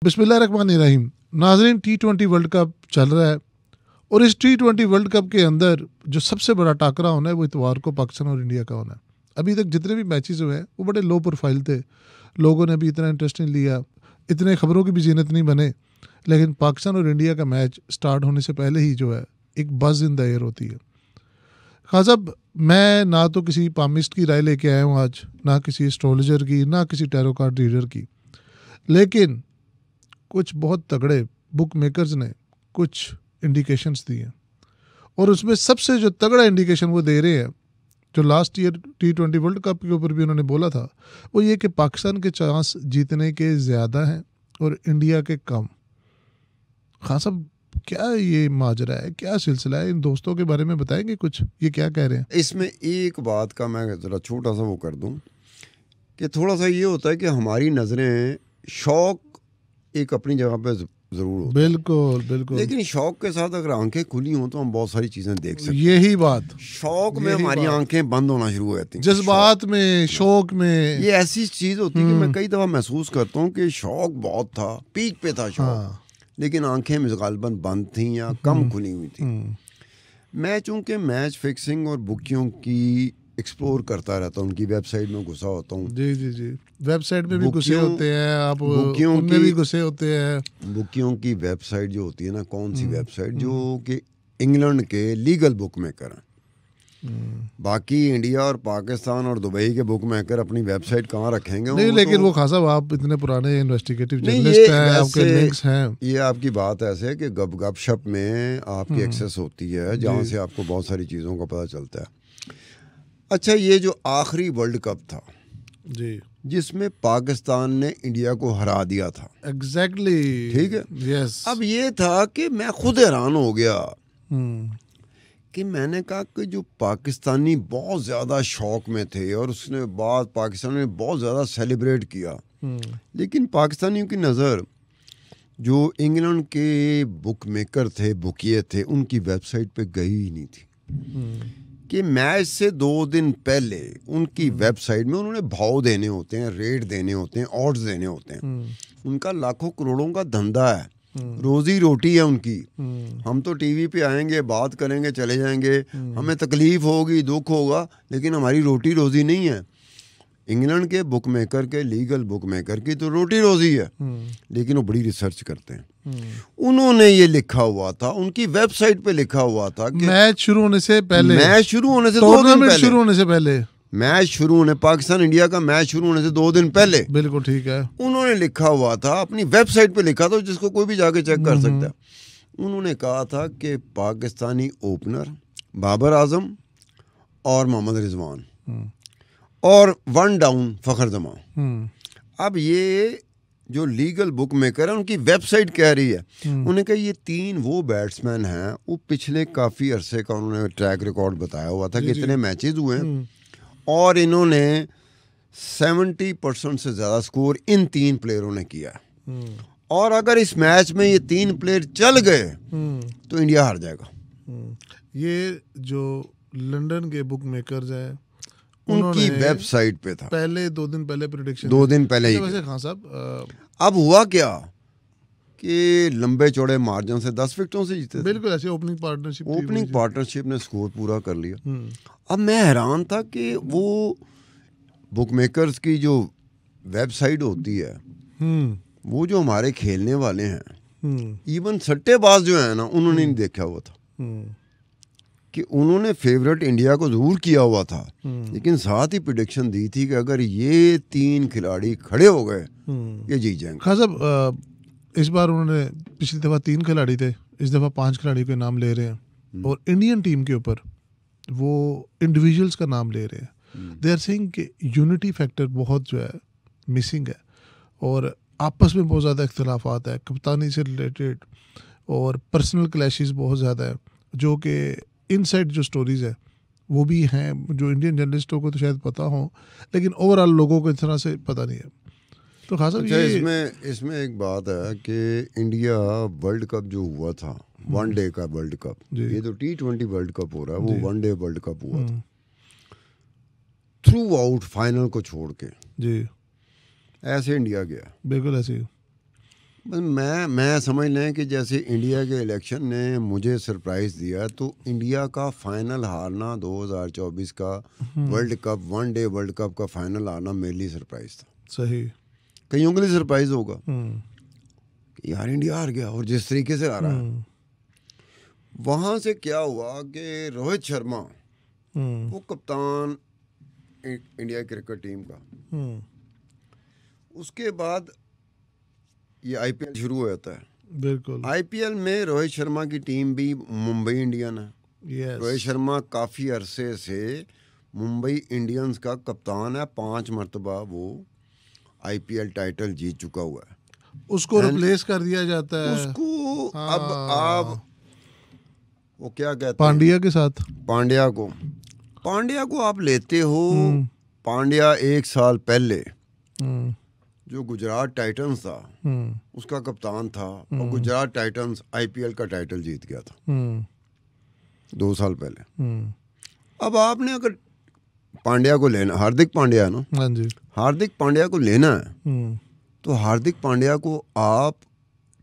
बिस्मिल्लाहिर्रहमानिर्रहीम। नाज़रीन, T20 world cup चल रहा है और इस T20 वर्ल्ड कप के अंदर जो सबसे बड़ा टाकरा होना है वो इतवार को पाकिस्तान और इंडिया का होना है। अभी तक जितने भी मैचेस हुए हैं वो बड़े लो प्रोफाइल थे, लोगों ने भी इतना इंटरेस्ट नहीं लिया, इतने खबरों की भी जीनत नहीं बने। लेकिन पाकिस्तान और इंडिया का मैच स्टार्ट होने से पहले ही जो है एक बज़ इन द एयर होती है। खान साहब, मैं ना तो किसी पामिस्ट की राय लेके आया हूँ आज, ना किसी एस्ट्रोलॉजर की, ना किसी टैरो कार्ड रीडर की, लेकिन कुछ बहुत तगड़े बुक मेकर्स ने कुछ इंडिकेशंस दिए हैं और उसमें सबसे जो तगड़ा इंडिकेशन वो दे रहे हैं, जो last year T20 world cup के ऊपर भी उन्होंने बोला था, वो ये कि पाकिस्तान के चांस जीतने के ज़्यादा हैं और इंडिया के कम। खान साहब, क्या ये माजरा है, क्या सिलसिला है? इन दोस्तों के बारे में बताएंगे कुछ, ये क्या कह रहे हैं? इसमें एक बात का मैं ज़रा छोटा सा वो कर दूं कि थोड़ा सा ये होता है कि हमारी नज़रें, शौक एक अपनी जगह पे ज़रूर होता है, बिल्कुल बिल्कुल, लेकिन शौक के साथ अगर आंखें खुली हों तो हम बहुत सारी चीज़ें देख सकते हैं। यही बात, शौक में हमारी आंखें बंद होना शुरू हो जाती हैं, जज्बात में, शौक में। ये ऐसी चीज़ होती है कि मैं कई दफ़ा महसूस करता हूँ कि शौक बहुत था, पीक पे था शौक, लेकिन आंखें गालिबन बंद थी या कम खुली हुई थी। मैं चूँकि मैच फिक्सिंग और बुकियों की एक्सप्लोर करता रहता हूँ, उनकी वेबसाइट में घुसा होता हूँ। जी जी जी, वेबसाइट में भी घुसे होते हैं आप, उनमें भी घुसे होते हैं। बुकियों की वेबसाइट जो होती है ना, कौन सी वेबसाइट, जो कि इंग्लैंड के लीगल बुक मेकर हैं। बाकी इंडिया और पाकिस्तान और दुबई के बुक मेकर अपनी वेबसाइट कहाँ रखेंगे? नहीं, लेकिन वो खासा आप इतने पुराने इन्वेस्टिगेटिव जर्नलिस्ट हैं, आपके लिंक्स हैं। ये आपकी बात ऐसे है कि गपशप में आपकी एक्सेस होती है, जहाँ से आपको बहुत सारी चीज़ों का पता चलता है। अच्छा, ये जो आखिरी वर्ल्ड कप था जी, जिसमें पाकिस्तान ने इंडिया को हरा दिया था, एग्जैक्टली, ठीक है, यस। अब ये था कि मैं खुद हैरान हो गया कि मैंने कहा कि जो पाकिस्तानी बहुत ज़्यादा शौक में थे और उसने बाद पाकिस्तान ने बहुत ज़्यादा सेलिब्रेट किया, लेकिन पाकिस्तानियों की नज़र जो इंग्लैंड के बुक मेकर थे, बुकिए थे, उनकी वेबसाइट पे गई ही नहीं थी। कि मैच से 2 दिन पहले उनकी वेबसाइट में उन्होंने भाव देने होते हैं, रेट देने होते हैं, ऑड्स देने होते हैं। उनका लाखों करोड़ों का धंधा है, रोजी रोटी है उनकी। हम तो टीवी पे आएंगे, बात करेंगे, चले जाएंगे, हमें तकलीफ होगी, दुख होगा, लेकिन हमारी रोटी रोजी नहीं है। इंग्लैंड के बुक मेकर के, लीगल बुक मेकर की तो रोटी रोजी है, लेकिन वो बड़ी रिसर्च करते हैं। उन्होंने ये लिखा हुआ था, उनकी वेबसाइट पे लिखा हुआ था कि मैच शुरू होने से पहले, मैच शुरू होने से 2 दिन पहले, शुरू होने से पहले, मैच शुरू होने, पाकिस्तान इंडिया का मैच शुरू होने से 2 दिन पहले, बिल्कुल ठीक है, उन्होंने लिखा हुआ था, अपनी वेबसाइट पे लिखा था, जिसको कोई भी जाके चेक कर सकता है। उन्होंने कहा था कि पाकिस्तानी ओपनर बाबर आजम और मोहम्मद रिजवान और 1 डाउन फखर जमान। अब ये जो लीगल बुक मेकर है, उनकी वेबसाइट कह रही है, उन्होंने कहा ये 3 वो बैट्समैन हैं, वो पिछले काफ़ी अरसे का उन्होंने ट्रैक रिकॉर्ड बताया हुआ था कि इतने मैचेस हुए हैं और इन्होंने 70% से ज़्यादा स्कोर इन 3 प्लेयरों ने किया। और अगर इस मैच में ये 3 प्लेयर चल गए तो इंडिया हार जाएगा। ये जो लंदन के बुक मेकर्स हैं, उनकी वेबसाइट पे था, पहले 2 दिन पहले प्रेडिक्शन, 2 दिन पहले ही। वैसे खान साहब, अब हुआ क्या कि लंबे चौड़े मार्जिन से 10 विकेटों से जीते। बिल्कुल ऐसे ओपनिंग पार्टनरशिप ने स्कोर पूरा कर लिया। अब मैं हैरान था कि वो बुक मेकर्स की जो वेबसाइट होती है, वो जो हमारे खेलने वाले हैं, इवन सट्टेबाज जो है ना, उन्होंने नहीं देखा हुआ था कि उन्होंने फेवरेट इंडिया को जरूर किया हुआ था, लेकिन साथ ही प्रेडिक्शन दी थी कि अगर ये 3 खिलाड़ी खड़े हो गए ये जीत जाएंगे। खान साहब, इस बार उन्होंने, पिछली दफ़ा 3 खिलाड़ी थे, इस दफ़ा 5 खिलाड़ी के नाम ले रहे हैं और इंडियन टीम के ऊपर वो इंडिविजुअल्स का नाम ले रहे हैं। दे आर सेइंग कि यूनिटी फैक्टर बहुत जो है मिसिंग है और आपस में बहुत ज़्यादा इख्तलाफात है, कप्तानी से रिलेटेड और पर्सनल क्लैशेस बहुत ज़्यादा है, जो कि इनसाइड जो स्टोरीज है वो भी हैं, जो इंडियन जर्नलिस्टों को तो शायद पता हो, लेकिन ओवरऑल लोगों को इस तरह से पता नहीं है। तो खास अच्छा, इसमें एक बात है कि इंडिया वर्ल्ड कप जो हुआ था, 1 डे का वर्ल्ड कप, ये तो T20 वर्ल्ड कप हो रहा है, वो 1 डे वर्ल्ड कप हुआ था थ्रू आउट, फाइनल को छोड़ के। जी, ऐसे इंडिया गया, बिल्कुल ऐसे ही। बस मैं समझ लें कि जैसे इंडिया के इलेक्शन ने मुझे सरप्राइज़ दिया, तो इंडिया का फाइनल हारना 2024 का world cup, one day world cup का फाइनल हारना मेरे लिए सरप्राइज़ था। सही। कईयों के लिए सरप्राइज़ होगा कि यार इंडिया हार गया, और जिस तरीके से हारा है। वहाँ से क्या हुआ कि रोहित शर्मा वो कप्तान इंडिया क्रिकेट टीम का, उसके बाद ये आईपीएल शुरू हो जाता है। बिल्कुल। आईपीएल में रोहित शर्मा की टीम भी मुंबई इंडियन है। यस। रोहित शर्मा काफ़ी अरसे से मुंबई इंडियंस का कप्तान है, 5 मरतबा वो आईपीएल टाइटल जीत चुका हुआ है। उसको रिप्लेस कर दिया जाता है उसको हाँ। अब आप वो क्या कहते हैं, पांड्या के साथ। पांड्या को आप लेते हो। पांड्या 1 साल पहले जो गुजरात टाइटंस था उसका कप्तान था, और गुजरात टाइटंस आईपीएल का टाइटल जीत गया था 2 साल पहले। अब आपने अगर पांड्या को लेना, हार्दिक पांड्या है ना, हाँ जी, हार्दिक पांड्या को लेना है तो हार्दिक पांड्या को आप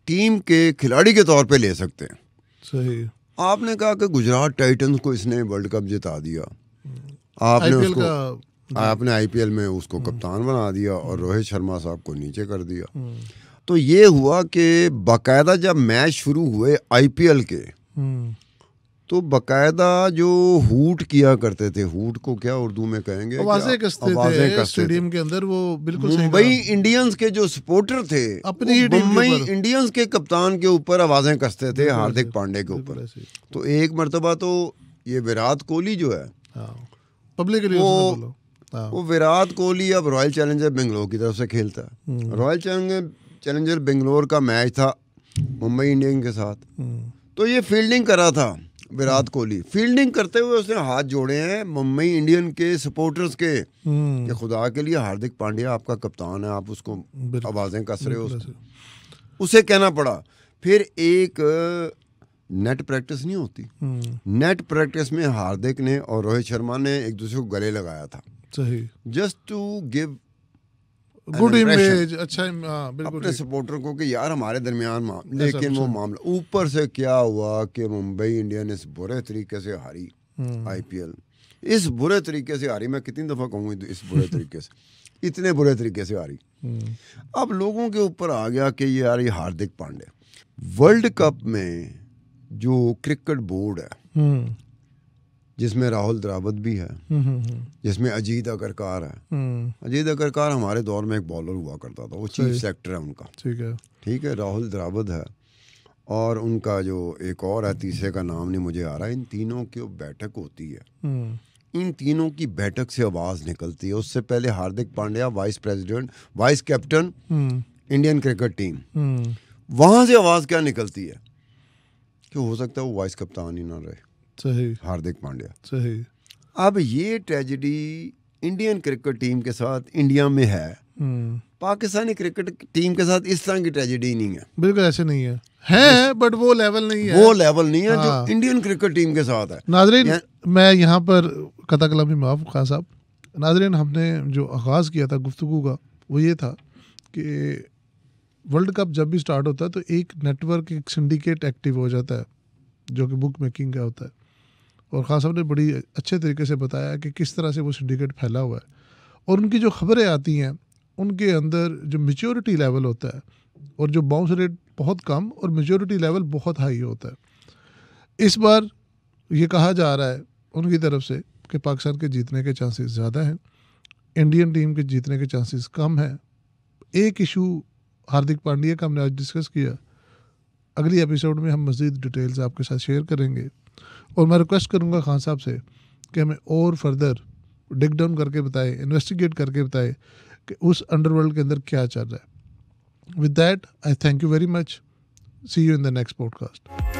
टीम के खिलाड़ी के तौर पे ले सकते हैं। सही। आपने कहा कि गुजरात टाइटंस को इसने वर्ल्ड कप जिता दिया, आपने आईपीएल उसको का आपने आईपीएल में उसको कप्तान बना दिया और रोहित शर्मा साहब को नीचे कर दिया। तो ये हुआ कि बाकायदा जब मैच शुरू हुए आईपीएल के, तो बाकायदा जो हूट किया करते थे, हूट को क्या उर्दू में कहेंगे, आवाजें कसते थे स्टेडियम के अंदर, वो बिल्कुल मुंबई इंडियंस के जो सपोर्टर थे अपनी मुंबई इंडियंस के कप्तान के ऊपर आवाजें कसते थे, हार्दिक पांड्या के ऊपर। तो एक मरतबा तो ये विराट कोहली जो है पब्लिकली वो विराट कोहली अब रॉयल चैलेंजर बेंगलोर की तरफ से खेलता है। रॉयल चैलेंजर बेंगलोर का मैच था मुंबई इंडियंस के साथ, तो ये फील्डिंग करा था विराट कोहली। फील्डिंग करते हुए उसने हाथ जोड़े हैं मुंबई इंडियन के सपोर्टर्स के कि खुदा के लिए हार्दिक पांड्या आपका कप्तान है, आप उसको आवाजें कस रहे हो। उसे कहना पड़ा। फिर एक नेट प्रैक्टिस नहीं होती, नेट प्रैक्टिस में हार्दिक ने और रोहित शर्मा ने एक दूसरे को गले लगाया था। सही। Just to give good image, अच्छा बिल्कुल अपने सपोर्टर को कि यार हमारे दरमियान लेकिन वो मामला ऊपर से क्या हुआ कि मुंबई इंडियन इस बुरे तरीके से हारी आईपीएल, इस बुरे तरीके से हारी। मैं कितनी दफा कहूँगी इस बुरे तरीके से, इतने बुरे तरीके से हारी। अब लोगों के ऊपर आ गया कि यार ये हार्दिक पांड्या, वर्ल्ड कप में जो क्रिकेट बोर्ड है जिसमें राहुल द्राविड भी है, जिसमें अजीत अगरकर है। अजीत अगरकर हमारे दौर में एक बॉलर हुआ करता था, वो चीफ सेलेक्टर है उनका। ठीक है, राहुल द्राविड है और उनका जो एक और है, तीसरे का नाम नहीं मुझे आ रहा। इन तीनों की बैठक होती है, इन तीनों की बैठक से आवाज़ निकलती है। उससे पहले Hardik Pandya vice president, vice captain Indian cricket team, वहाँ से आवाज़ क्या निकलती है कि हो सकता है वो वाइस कप्तान ही ना रहे। सही। हार्दिक पांड्या। सही। अब ये ट्रेजेडी इंडियन क्रिकेट टीम के साथ इंडिया में है, पाकिस्तानी क्रिकेट टीम के साथ इस तरह की ट्रेजेडी नहीं है। बिल्कुल ऐसे नहीं है बट वो लेवल नहीं है, वो लेवल नहीं है जो इंडियन क्रिकेट टीम के साथ है। नाज़रीन, मैं यहाँ पर कथा कलामी माफ खान साहब, नाज़रीन हमने जो आगाज़ किया था गुफ्तगू का वो ये था कि वर्ल्ड कप जब भी स्टार्ट होता है तो एक नेटवर्क, एक सिंडिकेट एक्टिव हो जाता है जो कि बुक मेकिंग का होता है। और खान साहब ने बड़ी अच्छे तरीके से बताया कि किस तरह से वो सिंडिकेट फैला हुआ है, और उनकी जो खबरें आती हैं उनके अंदर जो मैच्योरिटी लेवल होता है और जो बाउंस रेट बहुत कम और मैच्योरिटी लेवल बहुत हाई होता है। इस बार ये कहा जा रहा है उनकी तरफ से कि पाकिस्तान के जीतने के चांसेस ज़्यादा हैं, इंडियन टीम के जीतने के चांसेस कम हैं। एक इशू हार्दिक पांड्या का हमने आज डिस्कस किया, अगली एपिसोड में हम मज़ीद डिटेल्स आपके साथ शेयर करेंगे। और मैं रिक्वेस्ट करूंगा खान साहब से कि हमें और फर्दर डिग डाउन करके बताए, इन्वेस्टिगेट करके बताए कि उस अंडरवर्ल्ड के अंदर क्या चल रहा है। With that I thank you very much, see you in the next podcast.